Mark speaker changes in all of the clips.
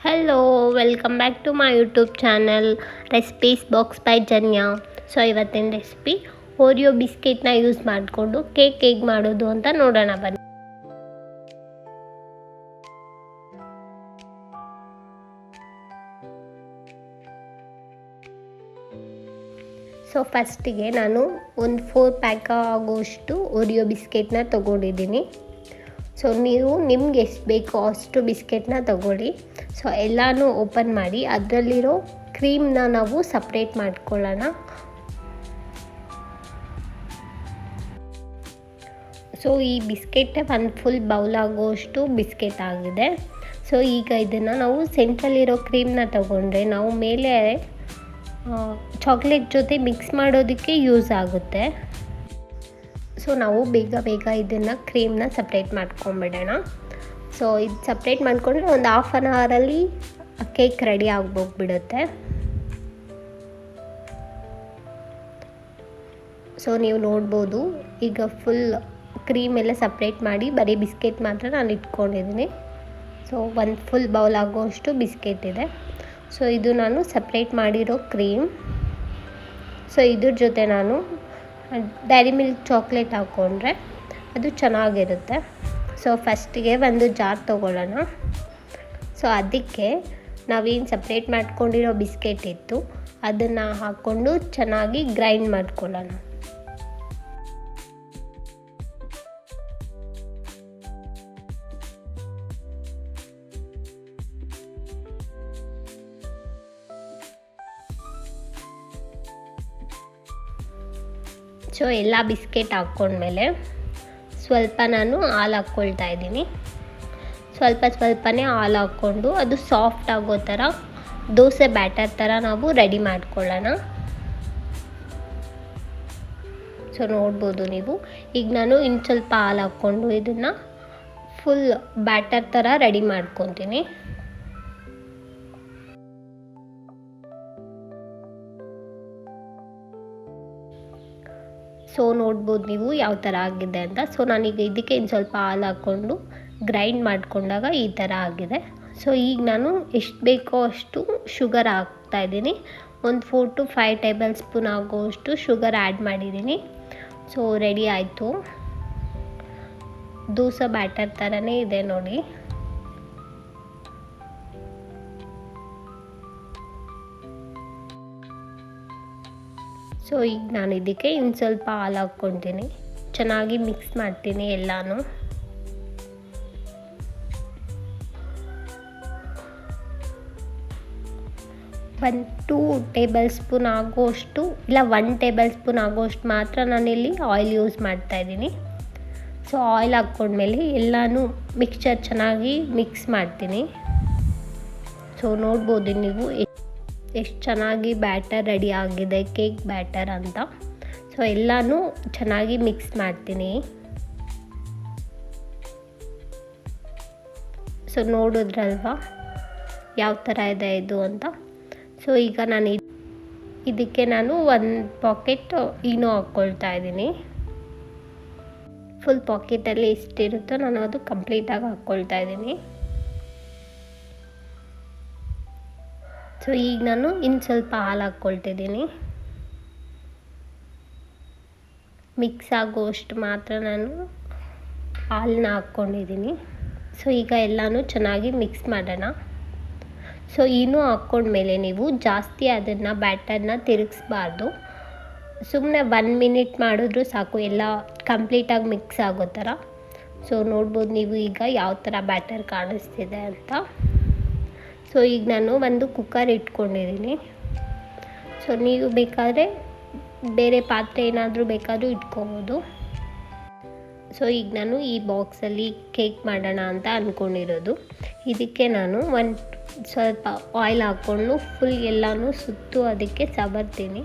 Speaker 1: Hello, welcome back to my YouTube channel recipes box by Janya. So ಇವತ್ತಿನ recipe Oreo ಬಿಸ್ಕೆಟ್ನ use ಮಾಡಿಕೊಂಡು cake ಹೇಗೆ ಮಾಡೋದು ಅಂತ ನೋಡೋಣ ಬನ್ನಿ. ಸೊ ಫಸ್ಟಿಗೆ ನಾನು ಒಂದು 4 ಪ್ಯಾಕ್ ಆಗೋಷ್ಟು ಓರಿಯೋ ಬಿಸ್ಕೆಟ್ನ ತೊಗೊಂಡಿದ್ದೀನಿ. ಸೊ ನೀವು ನಿಮ್ಗೆ ಎಷ್ಟು ಬೇಕೋ ಅಷ್ಟು ಬಿಸ್ಕೆಟ್ನ ತಗೊಳ್ಳಿ. ಸೊ ಎಲ್ಲನೂ ಓಪನ್ ಮಾಡಿ ಅದರಲ್ಲಿರೋ ಕ್ರೀಮ್ನ ನಾವು ಸಪ್ರೇಟ್ ಮಾಡ್ಕೊಳ್ಳೋಣ. ಸೊ ಈ ಬಿಸ್ಕೆಟ್ ಒಂದು ಫುಲ್ ಬೌಲ್ ಆಗೋಷ್ಟು ಬಿಸ್ಕೆಟ್ ಆಗಿದೆ. ಸೊ ಈಗ ಇದನ್ನು ನಾವು ಸೆಂಟ್ರಲ್ಲಿರೋ ಕ್ರೀಮ್ನ ತಗೊಂಡ್ರೆ ನಾವು ಮೇಲೆ ಚಾಕ್ಲೇಟ್ ಜೊತೆ ಮಿಕ್ಸ್ ಮಾಡೋದಕ್ಕೆ ಯೂಸ್ ಆಗುತ್ತೆ. ಸೊ ನಾವು ಬೇಗ ಇದನ್ನು ಕ್ರೀಮ್ನ ಸಪ್ರೇಟ್ ಮಾಡ್ಕೊಂಬಿಡೋಣ. ಸೊ ಇದು ಸಪ್ರೇಟ್ ಮಾಡಿಕೊಂಡ್ರೆ ಒಂದು ಹಾಫ್ ಆನ್ ಅವರಲ್ಲಿ ಕೇಕ್ ರೆಡಿ ಆಗೋಗ್ಬಿಡುತ್ತೆ. ಸೊ ನೀವು ನೋಡ್ಬೋದು ಈಗ ಫುಲ್ ಕ್ರೀಮ್ ಎಲ್ಲ ಸಪ್ರೇಟ್ ಮಾಡಿ ಬರೀ ಬಿಸ್ಕೆಟ್ ಮಾತ್ರ ನಾನು ಇಟ್ಕೊಂಡಿದ್ದೀನಿ. ಸೊ ಒಂದು ಫುಲ್ ಬೌಲ್ ಆಗೋಷ್ಟು ಬಿಸ್ಕೆಟ್ ಇದೆ. ಸೊ ಇದು ನಾನು ಸಪ್ರೇಟ್ ಮಾಡಿರೋ ಕ್ರೀಮ್. ಸೊ ಇದ್ರ ಜೊತೆ ನಾನು ಡೈರಿ ಮಿಲ್ಕ್ ಚಾಕ್ಲೇಟ್ ಹಾಕ್ಕೊಂಡ್ರೆ ಅದು ಚೆನ್ನಾಗಿರುತ್ತೆ. ಸೊ ಫಸ್ಟಿಗೆ ಒಂದು ಜಾರ್ ತೊಗೊಳ್ಳೋಣ. ಸೊ ಅದಕ್ಕೆ ನಾವೇನು ಸಪ್ರೇಟ್ ಮಾಡ್ಕೊಂಡಿರೋ ಬಿಸ್ಕೆಟ್ ಇತ್ತು ಅದನ್ನು ಹಾಕ್ಕೊಂಡು ಚೆನ್ನಾಗಿ ಗ್ರೈಂಡ್ ಮಾಡ್ಕೊಳ್ಳೋಣ. ಸೊ ಎಲ್ಲ ಬಿಸ್ಕೆಟ್ ಹಾಕ್ಕೊಂಡ್ಮೇಲೆ ಸ್ವಲ್ಪ ನಾನು ಹಾಲು ಹಾಕ್ಕೊಳ್ತಾ ಇದ್ದೀನಿ. ಸ್ವಲ್ಪನೇ ಹಾಲು ಹಾಕ್ಕೊಂಡು ಅದು ಸಾಫ್ಟ್ ಆಗೋ ಥರ ದೋಸೆ ಬ್ಯಾಟರ್ ಥರ ನಾವು ರೆಡಿ ಮಾಡ್ಕೊಳ್ಳೋಣ. ಸೊ ನೋಡ್ಬೋದು ನೀವು ಈಗ ನಾನು ಇನ್ನು ಸ್ವಲ್ಪ ಹಾಲು ಹಾಕ್ಕೊಂಡು ಇದನ್ನು ಫುಲ್ ಬ್ಯಾಟರ್ ಥರ ರೆಡಿ ಮಾಡ್ಕೊತೀನಿ. ಸೊ ನೋಡ್ಬೋದು ನೀವು ಯಾವ ಥರ ಆಗಿದೆ ಅಂತ. ಸೊ ನಾನೀಗ ಇದಕ್ಕೆ ಇನ್ನು ಸ್ವಲ್ಪ ಹಾಲು ಹಾಕ್ಕೊಂಡು ಗ್ರೈಂಡ್ ಮಾಡಿಕೊಂಡಾಗ ಈ ಥರ ಆಗಿದೆ. ಸೊ ಈಗ ನಾನು ಎಷ್ಟು ಬೇಕೋ ಅಷ್ಟು ಶುಗರ್ ಹಾಕ್ತಾಯಿದ್ದೀನಿ. ಒಂದು 4 to 5 ಟೇಬಲ್ ಸ್ಪೂನ್ ಆಗೋಷ್ಟು ಶುಗರ್ ಆ್ಯಡ್ ಮಾಡಿದ್ದೀನಿ. ಸೊ ರೆಡಿ ಆಯಿತು. ದೋಸೆ ಬ್ಯಾಟರ್ ಥರನೇ ಇದೆ ನೋಡಿ. ಸೊ ಈಗ ನಾನು ಇದಕ್ಕೆ ಇನ್ನು ಸ್ವಲ್ಪ ಹಾಲು ಹಾಕ್ಕೊತೀನಿ, ಚೆನ್ನಾಗಿ ಮಿಕ್ಸ್ ಮಾಡ್ತೀನಿ ಎಲ್ಲನೂ. ಒಂದು 2 ಟೇಬಲ್ ಸ್ಪೂನ್ ಆಗೋಷ್ಟು ಇಲ್ಲ 1 ಟೇಬಲ್ ಸ್ಪೂನ್ ಆಗೋಷ್ಟು ಮಾತ್ರ ನಾನಿಲ್ಲಿ ಆಯಿಲ್ ಯೂಸ್ ಮಾಡ್ತಾಯಿದ್ದೀನಿ. ಸೊ ಆಯಿಲ್ ಹಾಕ್ಕೊಂಡ್ಮೇಲೆ ಎಲ್ಲನೂ ಮಿಕ್ಸ್ಚರ್ ಚೆನ್ನಾಗಿ ಮಿಕ್ಸ್ ಮಾಡ್ತೀನಿ. ಸೊ ನೋಡ್ಬೋದು ನೀವು ಎಷ್ಟು ಚೆನ್ನಾಗಿ ಬ್ಯಾಟರ್ ರೆಡಿ ಆಗಿದೆ, ಕೇಕ್ ಬ್ಯಾಟರ್ ಅಂತ. ಸೊ ಎಲ್ಲನೂ ಚೆನ್ನಾಗಿ ಮಿಕ್ಸ್ ಮಾಡ್ತೀನಿ. ಸೊ ನೋಡಿದ್ರಲ್ವಾ ಯಾವ ಥರ ಇದೆ ಇದು ಅಂತ. ಸೊ ಈಗ ನಾನು ಇದಕ್ಕೆ ನಾನು 1 ಪಾಕೆಟ್ ಈನೋ ಹಾಕ್ಕೊಳ್ತಾ ಇದ್ದೀನಿ. ಫುಲ್ ಪಾಕೆಟಲ್ಲಿ ಎಷ್ಟಿರುತ್ತೋ ನಾನು ಅದು ಕಂಪ್ಲೀಟಾಗಿ ಹಾಕ್ಕೊಳ್ತಾ ಇದ್ದೀನಿ. ಸೊ ಈಗ ನಾನು ಇನ್ನು ಸ್ವಲ್ಪ ಹಾಲು ಹಾಕ್ಕೊಳ್ತಿದ್ದೀನಿ. ಮಿಕ್ಸ್ ಆಗೋಷ್ಟು ಮಾತ್ರ ನಾನು ಹಾಲನ್ನ ಹಾಕ್ಕೊಂಡಿದ್ದೀನಿ. ಸೊ ಈಗ ಎಲ್ಲನೂ ಚೆನ್ನಾಗಿ ಮಿಕ್ಸ್ ಮಾಡೋಣ. ಸೊ ಇನ್ನೂ ಹಾಕ್ಕೊಂಡ್ಮೇಲೆ ನೀವು ಜಾಸ್ತಿ ಅದನ್ನು ಬ್ಯಾಟರ್ನ ತಿರುಗಿಸ್ಬಾರ್ದು. ಸುಮ್ಮನೆ 1 ಮಿನಿಟ್ ಮಾಡಿದ್ರೂ ಸಾಕು, ಎಲ್ಲ ಕಂಪ್ಲೀಟಾಗಿ ಮಿಕ್ಸ್ ಆಗೋ ಥರ. ಸೊ ನೋಡ್ಬೋದು ನೀವು ಈಗ ಯಾವ ಥರ ಬ್ಯಾಟರ್ ಕಾಣಿಸ್ತಿದೆ ಅಂತ. ಸೊ ಈಗ ನಾನು ಒಂದು ಕುಕ್ಕರ್ ಇಟ್ಕೊಂಡಿದ್ದೀನಿ. ಸೊ ನೀವು ಬೇಕಾದರೆ ಬೇರೆ ಪಾತ್ರೆ ಏನಾದರೂ ಬೇಕಾದರೂ ಇಟ್ಕೋಬೋದು. ಸೊ ಈಗ ನಾನು ಈ ಬಾಕ್ಸಲ್ಲಿ ಕೇಕ್ ಮಾಡೋಣ ಅಂತ ಅಂದ್ಕೊಂಡಿರೋದು. ಇದಕ್ಕೆ ನಾನು ಸ್ವಲ್ಪ ಆಯಿಲ್ ಹಾಕ್ಕೊಂಡು ಫುಲ್ ಎಲ್ಲನೂ ಸುತ್ತು ಅದಕ್ಕೆ ಸವರ್ತೀನಿ.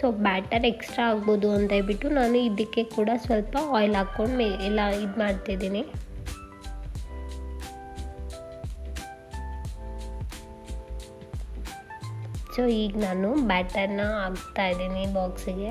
Speaker 1: ಸೊ ಬ್ಯಾಟರ್ ಎಕ್ಸ್ಟ್ರಾ ಆಗ್ಬೋದು ಅಂತ ಹೇಳ್ಬಿಟ್ಟು ನಾನು ಇದಕ್ಕೆ ಕೂಡ ಸ್ವಲ್ಪ ಆಯಿಲ್ ಹಾಕ್ಕೊಂಡು ಎಲ್ಲ ಇದು ಮಾಡ್ತಿದ್ದೀನಿ. ಸೊ ಈಗ ನಾನು ಬ್ಯಾಟರ್ನ ಹಾಕ್ತಾಯಿದ್ದೀನಿ ಬಾಕ್ಸಿಗೆ.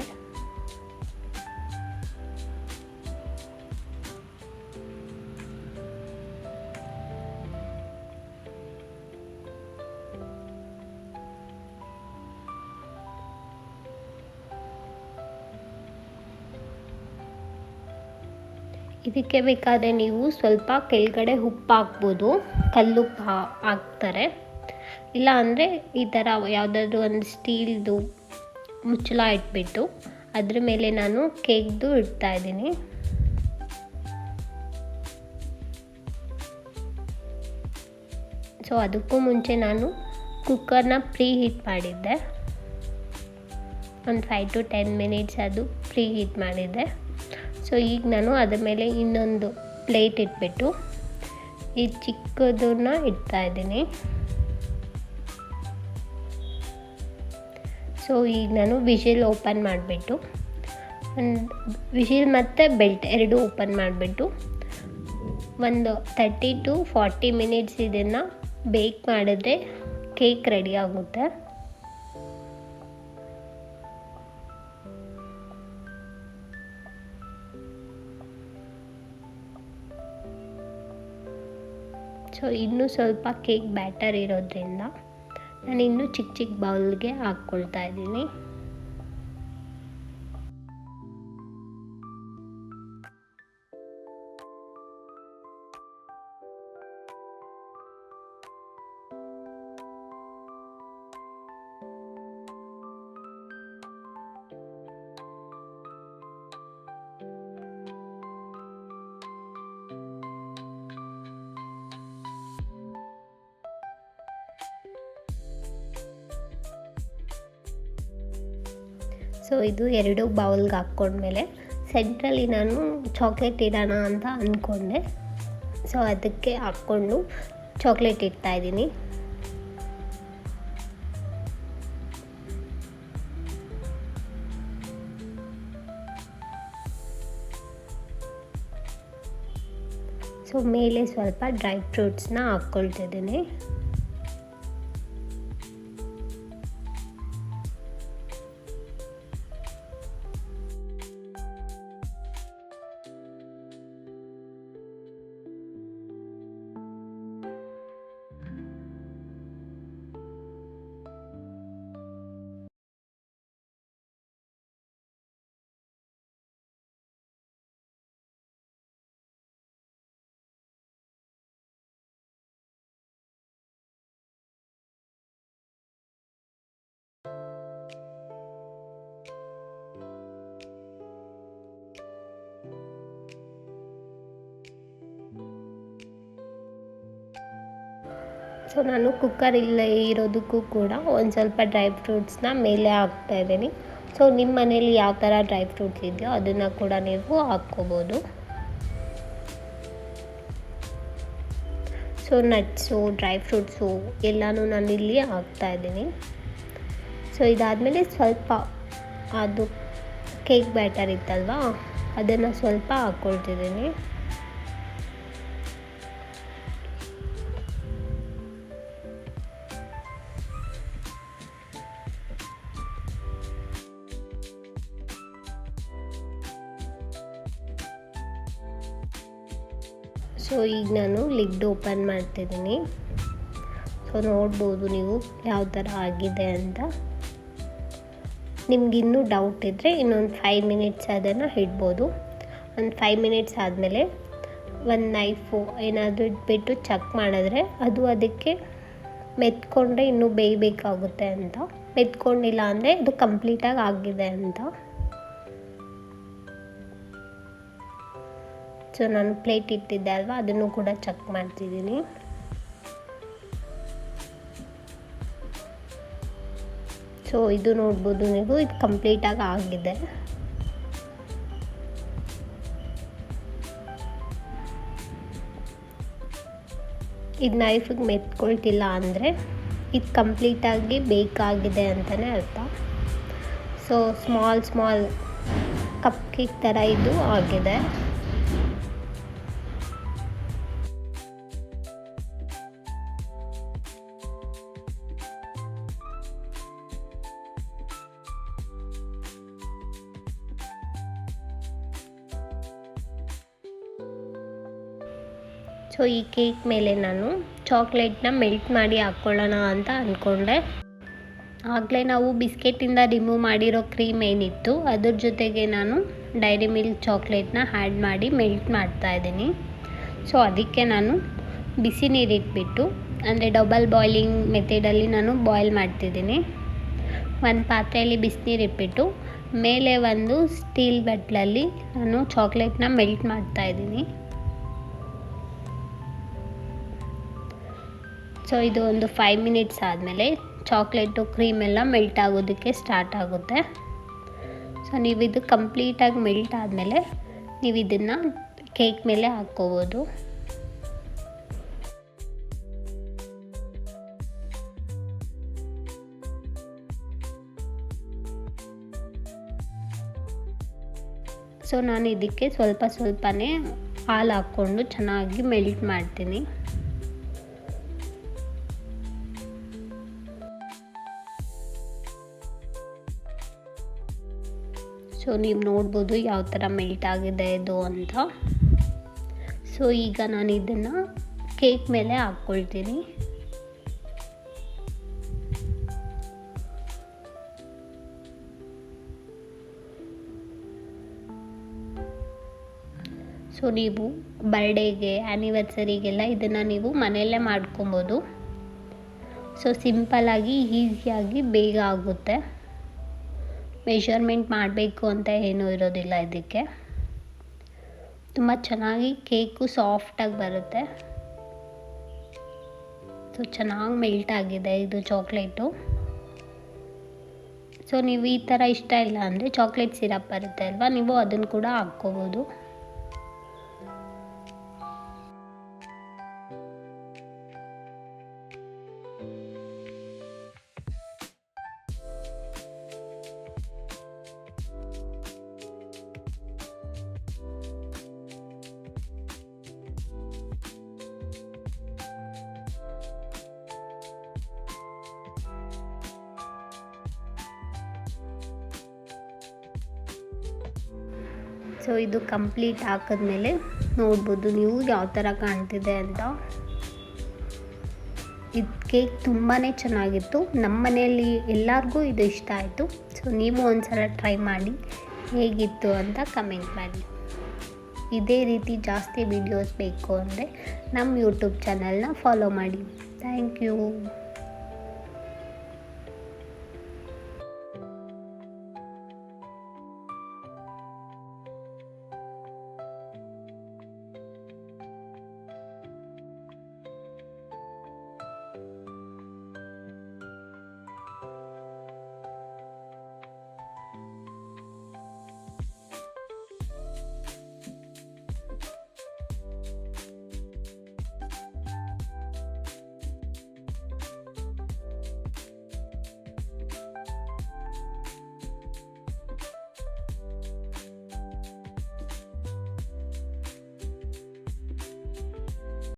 Speaker 1: ಇದಕ್ಕೆ ಬೇಕಾದರೆ ನೀವು ಸ್ವಲ್ಪ ಕೆಳಗಡೆ ಉಪ್ಪು ಹಾಕ್ಬೋದು, ಕಲ್ಲುಪ್ಪು ಹಾಕ್ತಾರೆ. ಇಲ್ಲ ಅಂದರೆ ಈ ಥರ ಯಾವುದಾದ್ರೂ ಒಂದು ಸ್ಟೀಲ್ದು ಮುಚ್ಚಳ ಇಟ್ಬಿಟ್ಟು ಅದ್ರ ಮೇಲೆ ನಾನು ಕೇಕ್ದು ಇಡ್ತಾಯಿದ್ದೀನಿ. ಸೊ ಅದಕ್ಕೂ ಮುಂಚೆ ನಾನು ಕುಕ್ಕರ್ನ ಪ್ರೀ ಹೀಟ್ ಮಾಡಿದ್ದೆ. ಒಂದು 5 to 10 ಮಿನಿಟ್ಸ್ ಅದು ಪ್ರೀ ಹೀಟ್ ಮಾಡಿದ್ದೆ. ಸೊ ಈಗ ನಾನು ಅದ್ರ ಮೇಲೆ ಇನ್ನೊಂದು ಪ್ಲೇಟ್ ಇಟ್ಬಿಟ್ಟು ಈ ಚಿಕ್ಕದನ್ನ ಇಡ್ತಾಯಿದ್ದೀನಿ. ಸೊ ಈಗ ನಾನು ವಿಷಿಲ್ ಓಪನ್ ಮಾಡಿಬಿಟ್ಟು ವಿಷಿಲ್ ಮತ್ತು ಬೆಲ್ಟ್ ಎರಡೂ ಓಪನ್ ಮಾಡಿಬಿಟ್ಟು ಒಂದು 30 to 40 ಮಿನಿಟ್ಸ್ ಇದನ್ನು ಬೇಕ್ ಮಾಡಿದ್ರೆ ಕೇಕ್ ರೆಡಿ ಆಗುತ್ತೆ. ಸೊ ಇನ್ನೂ ಸ್ವಲ್ಪ ಕೇಕ್ ಬ್ಯಾಟರ್ ಇರೋದ್ರಿಂದ ನಾನು ಇನ್ನೂ ಚಿಕ್ಕ ಚಿಕ್ಕ ಬೌಲ್ಗೆ ಹಾಕ್ಕೊಳ್ತಾ ಇದ್ದೀನಿ. ಸೊ ಇದು 2 ಬೌಲ್ಗೆ ಹಾಕ್ಕೊಂಡ್ಮೇಲೆ ಸೆಂಟ್ರಲ್ಲಿ ನಾನು ಚಾಕ್ಲೇಟ್ ಇಡೋಣ ಅಂತ ಅಂದ್ಕೊಂಡೆ. ಸೊ ಅದಕ್ಕೆ ಹಾಕ್ಕೊಂಡು ಚಾಕ್ಲೇಟ್ ಇಡ್ತಾಯಿದ್ದೀನಿ. ಸೊ ಮೇಲೆ ಸ್ವಲ್ಪ ಡ್ರೈ ಫ್ರೂಟ್ಸ್ನ ಹಾಕ್ಕೊಳ್ತಿದ್ದೀನಿ. ಸೊ ನಾನು ಕುಕ್ಕರ್ ಇಲ್ಲ ಇರೋದಕ್ಕೂ ಕೂಡ ಒಂದು ಸ್ವಲ್ಪ ಡ್ರೈ ಫ್ರೂಟ್ಸ್ನ ಮೇಲೆ ಹಾಕ್ತಾಯಿದ್ದೀನಿ. ಸೊ ನಿಮ್ಮ ಮನೇಲಿ ಯಾವ ಥರ ಡ್ರೈ ಫ್ರೂಟ್ಸ್ ಇದೆಯೋ ಅದನ್ನು ಕೂಡ ನೀವು ಹಾಕ್ಕೋಬೋದು. ಸೊ ನಟ್ಸು, ಡ್ರೈ ಫ್ರೂಟ್ಸು ಎಲ್ಲನೂ ನಾನು ಇಲ್ಲಿ ಹಾಕ್ತಾಯಿದ್ದೀನಿ. ಸೊ ಇದಾದಮೇಲೆ ಸ್ವಲ್ಪ ಅದು ಕೇಕ್ ಬ್ಯಾಟರ್ ಇತ್ತಲ್ವ ಅದನ್ನು ಸ್ವಲ್ಪ ಹಾಕ್ಕೊಳ್ತಿದ್ದೀನಿ. ಸೊ ಈಗ ನಾನು ಲಿಡ್ ಓಪನ್ ಮಾಡ್ತಿದ್ದೀನಿ. ಸೊ ನೋಡ್ಬೋದು ನೀವು ಯಾವ ಥರ ಆಗಿದೆ ಅಂತ. ನಿಮಗಿನ್ನೂ ಡೌಟ್ ಇದ್ದರೆ ಇನ್ನೊಂದು 5 ಮಿನಿಟ್ಸ್ ಅದನ್ನು ಇಡ್ಬೋದು. ಒಂದು 5 ಮಿನಿಟ್ಸ್ ಆದಮೇಲೆ ಒಂದು ನೈಫು ಏನಾದರೂ ಇಟ್ಬಿಟ್ಟು ಚೆಕ್ ಮಾಡಿದ್ರೆ ಅದು ಅದಕ್ಕೆ ಮೆತ್ಕೊಂಡ್ರೆ ಇನ್ನೂ ಬೇಯಬೇಕಾಗುತ್ತೆ ಅಂತ, ಮೆತ್ಕೊಂಡಿಲ್ಲ ಅಂದರೆ ಅದು ಕಂಪ್ಲೀಟಾಗಿ ಆಗಿದೆ ಅಂತ. ಸೊ ನಾನು ಪ್ಲೇಟ್ ಇಟ್ಟಿದ್ದೆ ಅಲ್ವಾ ಅದನ್ನು ಕೂಡ ಚೆಕ್ ಮಾಡ್ತಿದ್ದೀನಿ. ಸೊ ಇದು ನೋಡ್ಬೋದು ನೀವು, ಇದು ಕಂಪ್ಲೀಟಾಗಿ ಆಗಿದೆ. ಇದು ನೈಫಿಗೆ ಮೆತ್ಕೊಳ್ತಿಲ್ಲ ಅಂದರೆ ಇದು ಕಂಪ್ಲೀಟಾಗಿ ಬೇಕಾಗಿದೆ ಅಂತಲೇ ಅರ್ಥ. ಸೊ ಸ್ಮಾಲ್ ಕಪ್ ಕೇಕ್ ಥರ ಇದು ಆಗಿದೆ. ಸೊ ಈ ಕೇಕ್ ಮೇಲೆ ನಾನು ಚಾಕ್ಲೇಟ್ನ ಮೆಲ್ಟ್ ಮಾಡಿ ಹಾಕ್ಕೊಳ್ಳೋಣ ಅಂತ ಅಂದ್ಕೊಂಡೆ. ಆಗಲೇ ನಾವು ಬಿಸ್ಕೆಟಿಂದ ರಿಮೂವ್ ಮಾಡಿರೋ ಕ್ರೀಮ್ ಏನಿತ್ತು ಅದ್ರ ಜೊತೆಗೆ ನಾನು ಡೈರಿ ಮಿಲ್ಕ್ ಚಾಕ್ಲೇಟ್ನ ಆ್ಯಡ್ ಮಾಡಿ ಮೆಲ್ಟ್ ಮಾಡ್ತಾಯಿದ್ದೀನಿ. ಸೊ ಅದಕ್ಕೆ ನಾನು ಬಿಸಿ ನೀರಿಟ್ಬಿಟ್ಟು, ಅಂದರೆ ಡಬಲ್ ಬಾಯ್ಲಿಂಗ್ ಮೆಥಡಲ್ಲಿ ನಾನು ಬಾಯ್ಲ್ ಮಾಡ್ತಿದ್ದೀನಿ. ಒಂದು ಪಾತ್ರೆಯಲ್ಲಿ ಬಿಸಿನೀರಿಟ್ಬಿಟ್ಟು ಮೇಲೆ ಒಂದು ಸ್ಟೀಲ್ ಬಟ್ಲಲ್ಲಿ ನಾನು ಚಾಕ್ಲೇಟ್ನ ಮೆಲ್ಟ್ ಮಾಡ್ತಾಯಿದ್ದೀನಿ. ಸೊ ಇದು ಒಂದು 5 ಮಿನಿಟ್ಸ್ ಆದಮೇಲೆ ಚಾಕ್ಲೇಟು ಕ್ರೀಮ್ ಎಲ್ಲ ಮೆಲ್ಟ್ ಆಗೋದಕ್ಕೆ ಸ್ಟಾರ್ಟ್ ಆಗುತ್ತೆ. ಸೊ ನೀವು ಇದು ಕಂಪ್ಲೀಟಾಗಿ ಮೆಲ್ಟ್ ಆದಮೇಲೆ ನೀವು ಇದನ್ನು ಕೇಕ್ ಮೇಲೆ ಹಾಕ್ಕೋಬೋದು. ಸೊ ನಾನು ಇದಕ್ಕೆ ಸ್ವಲ್ಪನೇ ಹಾಲು ಹಾಕ್ಕೊಂಡು ಚೆನ್ನಾಗಿ ಮೆಲ್ಟ್ ಮಾಡ್ತೀನಿ. ಸೊ ನೀವು ನೋಡ್ಬೋದು ಯಾವ ಥರ ಮೆಲ್ಟ್ ಆಗಿದೆ ಇದು ಅಂತ. ಸೊ ಈಗ ನಾನು ಇದನ್ನು ಕೇಕ್ ಮೇಲೆ ಹಾಕ್ಕೊಳ್ತೀನಿ. ಸೊ ನೀವು ಬರ್ಡೇಗೆ, ಆ್ಯನಿವರ್ಸರಿಗೆಲ್ಲ ಇದನ್ನು ನೀವು ಮನೆಯಲ್ಲೇ ಮಾಡ್ಕೊಬೋದು. ಸೊ ಸಿಂಪಲ್ಲಾಗಿ ಈಸಿಯಾಗಿ ಬೇಗ ಆಗುತ್ತೆ. ಮೆಷರ್ಮೆಂಟ್ ಮಾಡಬೇಕು ಅಂತ ಏನೂ ಇರೋದಿಲ್ಲ ಇದಕ್ಕೆ. ತುಂಬ ಚೆನ್ನಾಗಿ ಕೇಕು ಸಾಫ್ಟಾಗಿ ಬರುತ್ತೆ. ಸೊ ಚೆನ್ನಾಗಿ ಮೆಲ್ಟ್ ಆಗಿದೆ ಇದು ಚಾಕ್ಲೇಟು. ಸೊ ನೀವು ಈ ಥರ ಇಷ್ಟ ಇಲ್ಲ ಅಂದರೆ ಚಾಕ್ಲೇಟ್ ಸಿರಪ್ ಬರುತ್ತೆ ಅಲ್ವಾ, ನೀವು ಅದನ್ನು ಕೂಡ ಹಾಕ್ಕೋಬೋದು. ಸೊ ಇದು ಕಂಪ್ಲೀಟ್ ಹಾಕಿದ್ಮೇಲೆ ನೋಡ್ಬೋದು ನೀವು ಯಾವ ಥರ ಕಾಣ್ತಿದೆ ಅಂತ. ಇದು ಕೇಕ್ ತುಂಬಾ ಚೆನ್ನಾಗಿತ್ತು. ನಮ್ಮ ಮನೆಯಲ್ಲಿ ಎಲ್ಲರಿಗೂ ಇದು ಇಷ್ಟ ಆಯಿತು. ಸೊ ನೀವು ಒಂದ್ಸಲ ಟ್ರೈ ಮಾಡಿ ಹೇಗಿತ್ತು ಅಂತ ಕಮೆಂಟ್ ಮಾಡಿ. ಇದೇ ರೀತಿ ಜಾಸ್ತಿ ವೀಡಿಯೋಸ್ ಬೇಕು ಅಂದರೆ ನಮ್ಮ ಯೂಟ್ಯೂಬ್ ಚಾನಲ್ನ ಫಾಲೋ ಮಾಡಿ. Thank you.